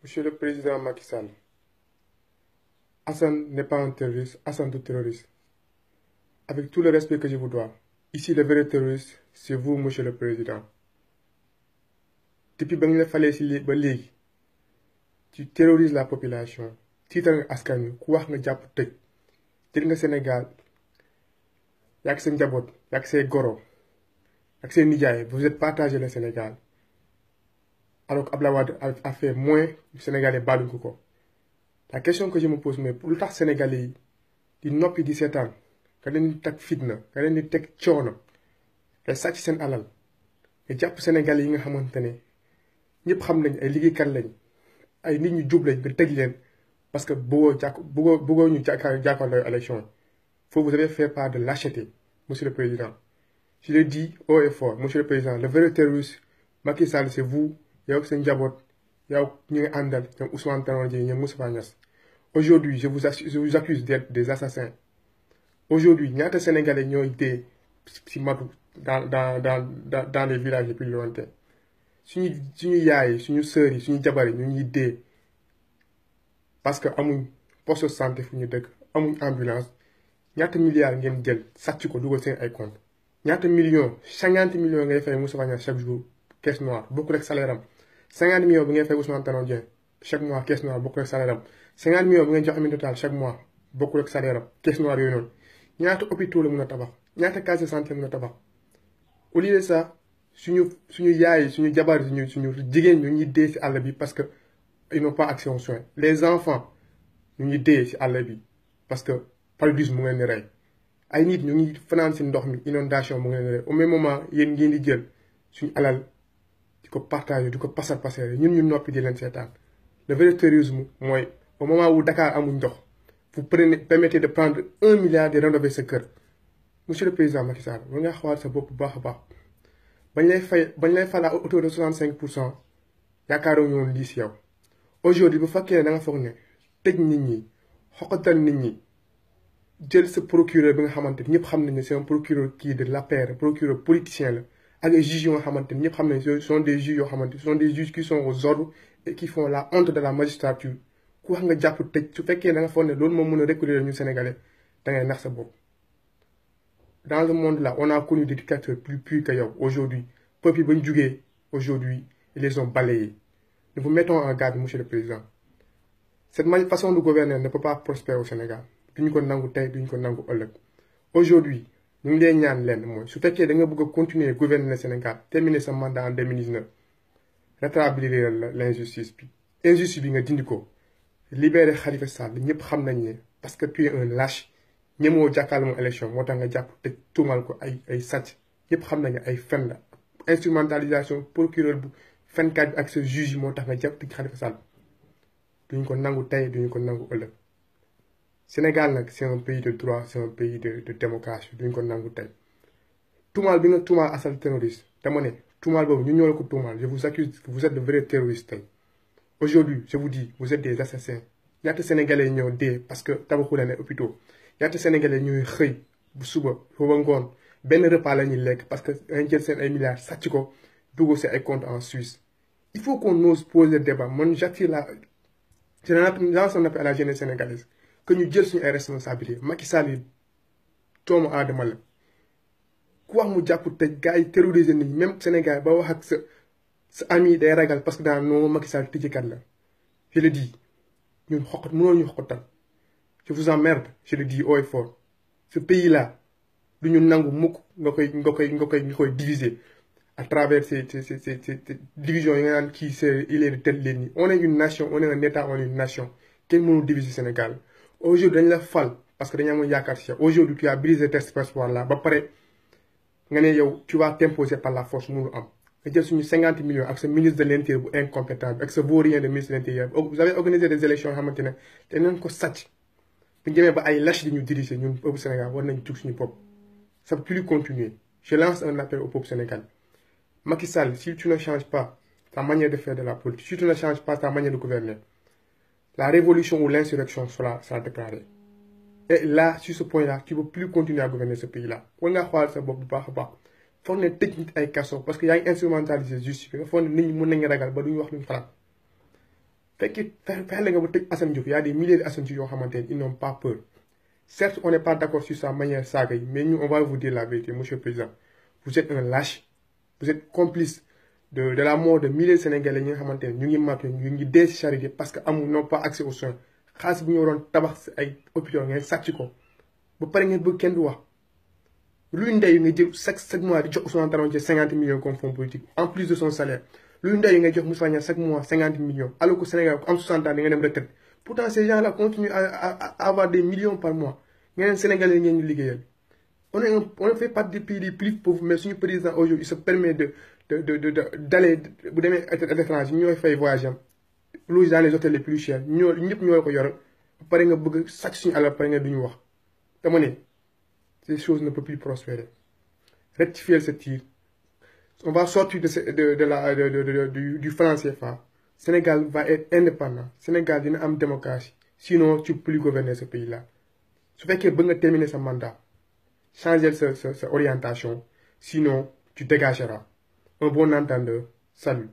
Monsieur le Président Macky Sall, Hassan n'est pas un terroriste, Hassan est terroriste. Avec tout le respect que je vous dois, ici le vrai terroriste, c'est vous, Monsieur le Président. Depuis que vous fallait ici, tu terrorises la population. Tiital nga askan wi ku wax nga jàpp tëj jël nga Sénégal yak sa njaboot yak say goro ak seen nijaay vous êtes partagé le Sénégal alors que Abdoulaye Wade a fait moins du Sénégalais baaluñ ko. La question que je me pose mais lu tax Sénégalais yi di noppi di seetaan nga leen di teg fitna nga leen di teg coono nga sàcc seen alal nga jàpp Sénégalais yi nga xamante ne ñëpp xam nañ ay liggéeykat lañ ay nit ñu jub lañ nga tëj leen parce que bëggoo ñu jàkkaarloo élection faut vous avez fait part de lâcheté monsieur le président. Je le dis haut et fort monsieur le président le vrai terroriste Macky Sall c'est vous yow ak seen njaboot yow ñu ngi àndal ñoom Ousmane Tanor Dieng ñoom Moustapha Niasse. Aujourd'hui je vous accuse d'être des assassins. Aujourd'hui ñaata Sénégalais ñooy dee ci matu dans les villages les plus lointains suñu yaay suñu sœurs yi suñu jabar yi ñu ñuy dee parce que amuñ poste de santé fu ñu dëkk amuñ ambulance ñaata milliards ngeen jël sàcc ko dugal seen ay compte ñaata millions 50 millions ngay fay Moustapha Niasse chaque jour caisse noire bokkul ak salaire am 50 millions bi ngay fay Ousmane Tanor Dieng chaque mois caisse noire bokkul ak salaire am 50 millions bi ngay jox Aminata Tall chaque mois bokkul ak salaire am caisse noire yooyu noonu ñaata hôpitaux la mën a tabax ñaata case de santé la mën a tabax au lieu de ça suñu yaay suñu jabar suñu jigéen ñu ñuy dee ci àll bi parce que ils n'ont pas accès aux soins les enfants ñu ñuy dee ci àll bi parce que paludisme mu ngeen di rey ay nit ñu ngi fanaan ci ndox mi inondation mu ngeen di rey au même moment yéen ngeen di jël suñu alal di ko partager di ko passer ñun ñu noppi di leen seetaan le vrai terrorisme mooy au moment où Dakar amul ndox vous permettez de prendre 1 milliard de rénover sa kër monsieur le président Macky Sall war nga xawaat sa bopp bu baax a baax bañ lay fal à hauteur de 65% yaakaaroon ñu woon lii si yow aujourd'hui bu fekkee ne da nga foog ne tëj nit ñi xoqatal nit ñi jël sa procureur bi nga xamante ni ñëpp xam nañ ne c'est un procureur kii de l'APR procureur politicien la ak ay juges yoo nga xamante ni ñëpp xam nañ ce sont des juges yoo xamante ce sont des juges qui sont aux ordres et qui font la honte de la magistrature ku wax nga jàpp tëj su fekkee da nga foog ne loolu moo mën a reculer ñu Sénégalais da ngay nax sa bopp. Dans le monde là on a connu des dictateurs plus purs que yow aujourd'hui peuple yi ba ñu jugee aujourd'hui ils les ont balayés. Nous vous mettons en garde monsieur le président cette façon de gouverner ne peut pas prospérer au Sénégal duñu ko nangu tey duñu ko nangu ëllëg. Aujourd'hui ñu ngi lay ñaan lenn mooy su fekkee da nga bëgg a continuer gouverner le Sénégal terminer sa mandat en 2019 rétablir l'injustice bi injustice bi nga dindi ko libérer Khalifa Sall ñëpp xam nañ ne parce que tu es un lâche ñemoo jàkkaarloo moom élection moo tax nga jàpp te tuumal ko ay sàcc ñëpp xam nañ ne ay fen la instrumentalisation procureur bu fenkat bi ak sa juge yi moo tax nga jàpp te Khalifa Sall duñu ko nangu tey duñu ko nangu ëllëg. Sénégal nag c'est un pays de droit c'est un pays de démocratie duñu ko nangu tey tuumaal bi nga tuumaal Assane terroriste dama ne tuumaal boobu ñu ñoo la ko tuumaal je vous accuse que vous êtes de vrais terroristes tey. Aujourd'hui je vous dis vous êtes des assassins ñaata Sénégalais ñoo dee parce que tabaxu leen ay hôpitaux ñaata Sénégalais ñooy xëy bu suba ba ngoon benn repas la ñuy lekk parce que dañ jël seen ay milliards sàcc ko dugg seen ay comptes en Suisse. Il faut qu'on ose poser le débat man j'attire je lance un appel à la jeunesse sénégalaise que ñu jël suñu ay responsabilités Macky Sall yi doomu aadama la ku wax mu jàpp tëj gars yi terroriser nit ñi même Sénégal ba wax ak sa ami day ragal parce que dans non Macky Sall tëjkat la je le dis ñun mënoo ñu xoqatal je vous emmerde je le dis haut et fort ce pays là du ñu nangu mukk nga koy diviser à travers ces divisions yi nga naan kii c'est il est de telle ligne. On est une nation on est un état on est une nation kenn mënul diviser Sénégal aujourd'hui dañ la fal parce que dañu amoon yaakaar ci yow aujourd'hui tu as brisé cet espoir là ba pare nga ne yow tu vas t'imposer par la force mënul am nga jël suñu 50 millions ak sa ministre de l'intérieur bu incompétent bi ak sa vaurien de ministre de l'intérieur vous avez organisé des élections yoo xamante ne te nañ ko sàcc bu ñu demee ba ay lâche di ñu diriger ñun peuple Sénégal war nañ jug suñu bopp ça peut plus continuer. Je lance un appel au peuple sénégalais. Macky Sall, si tu ne changes pas ta manière de faire de la politique, si tu ne changes pas ta manière de gouverner, la révolution ou l'insurrection sera déclarée. Et là, sur ce point-là, tu ne peux plus continuer à gouverner ce pays-là. On a xool sa bopp bu baax a baax foog ne tëj nit ay kaso parce que yaa ngi instrumentaliser justice bi nga foog ne nit ñi mën nañu ragal ba duñu wax luñu xalaat fekkee fexe nga ba tëj Assane Diouf y a des milliers d'Assane Diouf yoo xamante ne ils n'ont pas peur. Certes, on n'est pas d'accord sur sa manière saaga yi, mais nous, on va vous dire la vérité, monsieur le président. Vous êtes un lâche. Vous êtes complice de la mort de milliers de Sénégalais qui ont été déchargés parce qu'ils n'ont pas accès aux soins. Xaalis bu ñu waroon tabax ay hôpitaux ngeen sàcc ko ba pare ngeen bëgg kenn du wax luy ndey nga jël chaque mois di jox Ousmane Tanor Dieng 50 millions comme fonds politique en plus de son salaire luy ndey nga jox Moussa Niasse chaque mois 50 millions alors que Sénégal ku am 60 ans di nga dem retraite. Pourtant ces gens-là continuent à avoir des millions par mois ngeen Sénégalais ngeen ñu liggéeyal. On fait partie des pays les plus pauvres, mais si le président aujourd'hui il se permet d'aller à l'étranger, nous fait voyager, loger dans les hôtels les plus chers, nous ñoo ko yoral pare nga bëgg sàcc suñu alal pare nga duñu wax. Dama ne ces choses ne peuvent plus prospérer. Rectifier ce tir. On va sortir du franc CFA. Sénégal va être indépendant. Sénégal dina am démocratie. Sinon tu ne peux plus gouverner ce pays-là. Su fekkee bëgg nga terminer sa mandat. Changer sa orientation, sinon tu dégageras. Un bon entendeur, salut.